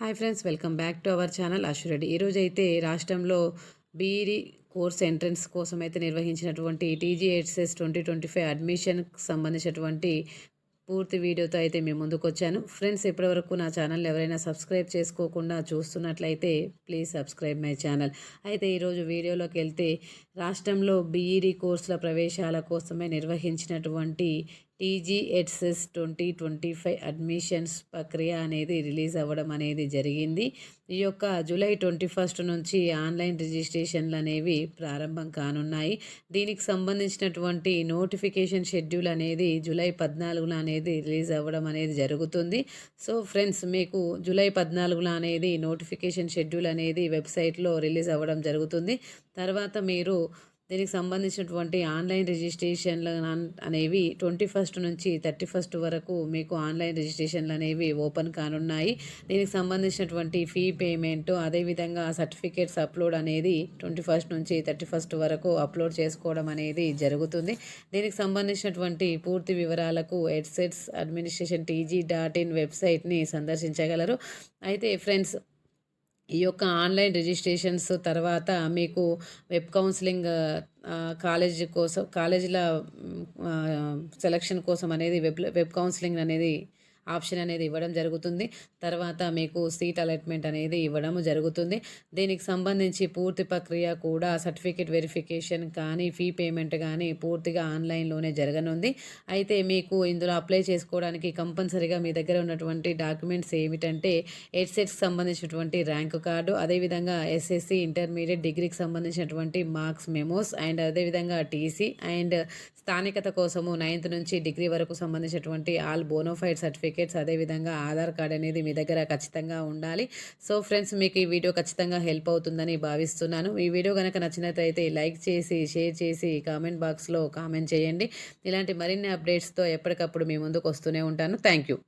Hi friends, welcome back to our channel Ashwa Reddy. ఈరోజైతే రాష్ట్రంలో B Ed course entrance కోసం అయితే నిర్వహించినటువంటి టీజీహెచ్ఎస్ 2025 అడ్మిషన్కి సంబంధించినటువంటి పూర్తి వీడియోతో అయితే మేము ముందుకు వచ్చాను. ఫ్రెండ్స్, ఇప్పటివరకు నా ఛానల్ ఎవరైనా సబ్స్క్రైబ్ చేసుకోకుండా చూస్తున్నట్లయితే ప్లీజ్ సబ్స్క్రైబ్ మై ఛానల్. అయితే ఈరోజు వీడియోలోకి వెళ్తే రాష్ట్రంలో బీఈడీ కోర్సుల ప్రవేశాల కోసమే నిర్వహించినటువంటి టీజీహెచ్ఎస్ 2025 అడ్మిషన్స్ ప్రక్రియ అనేది రిలీజ్ అవ్వడం అనేది జరిగింది. ఈ యొక్క జూలై 21 నుంచి ఆన్లైన్ రిజిస్ట్రేషన్లు అనేవి ప్రారంభం కానున్నాయి. దీనికి సంబంధించినటువంటి నోటిఫికేషన్ షెడ్యూల్ అనేది జూలై 14 అనేది రిలీజ్ అవ్వడం అనేది జరుగుతుంది. సో ఫ్రెండ్స్, మీకు జూలై 14 అనేది నోటిఫికేషన్ షెడ్యూల్ అనేది వెబ్సైట్లో రిలీజ్ అవ్వడం జరుగుతుంది. తర్వాత మీరు దీనికి సంబంధించినటువంటి ఆన్లైన్ రిజిస్ట్రేషన్లు అనేవి 21 నుంచి 31 వరకు మీకు ఆన్లైన్ రిజిస్ట్రేషన్లు అనేవి ఓపెన్ కానున్నాయి. దీనికి సంబంధించినటువంటి ఫీ పేమెంట్, అదేవిధంగా సర్టిఫికేట్స్ అప్లోడ్ అనేది 21 నుంచి 31 వరకు అప్లోడ్ చేసుకోవడం అనేది జరుగుతుంది. దీనికి సంబంధించినటువంటి పూర్తి వివరాలకు ఎడ్సెట్స్ అడ్మినిస్ట్రేషన్ టీజీ.in వెబ్సైట్ని సందర్శించగలరు. అయితే ఫ్రెండ్స్, ఈ యొక్క ఆన్లైన్ రిజిస్ట్రేషన్స్ తర్వాత మీకు వెబ్ కౌన్సిలింగ్ కాలేజీల సెలక్షన్ కోసం అనేది వెబ్ కౌన్సిలింగ్ అనేది ఆప్షన్ అనేది ఇవ్వడం జరుగుతుంది. తర్వాత మీకు సీట్ అలాట్మెంట్ అనేది ఇవ్వడం జరుగుతుంది. దీనికి సంబంధించి పూర్తి ప్రక్రియ కూడా సర్టిఫికేట్ వెరిఫికేషన్ కానీ ఫీ పేమెంట్ కానీ పూర్తిగా ఆన్లైన్లోనే జరగనుంది. అయితే మీకు ఇందులో అప్లై చేసుకోవడానికి కంపల్సరీగా మీ దగ్గర ఉన్నటువంటి డాక్యుమెంట్స్ ఏమిటంటే ఎడ్సెట్కి సంబంధించినటువంటి ర్యాంకు కార్డు, అదేవిధంగా ఎస్ఎస్సి ఇంటర్మీడియట్ డిగ్రీకి సంబంధించినటువంటి మార్క్స్ మెమోస్, అండ్ అదేవిధంగా టీసీ, అండ్ స్థానికత కోసము 9th నుంచి డిగ్రీ వరకు సంబంధించినటువంటి ఆల్ బోనోఫైడ్ సర్టిఫికేట్స్, అదేవిధంగా ఆధార్ కార్డ్ అనేది మీ దగ్గర ఖచ్చితంగా ఉండాలి. సో ఫ్రెండ్స్, మీకు ఈ వీడియో ఖచ్చితంగా హెల్ప్ అవుతుందని భావిస్తున్నాను. ఈ వీడియో కనుక నచ్చినట్లయితే లైక్ చేసి, షేర్ చేసి, కామెంట్ బాక్స్లో కామెంట్ చేయండి. ఇలాంటి మరిన్ని అప్డేట్స్తో ఎప్పటికప్పుడు మీ ముందుకు వస్తూనే ఉంటాను. Thank you.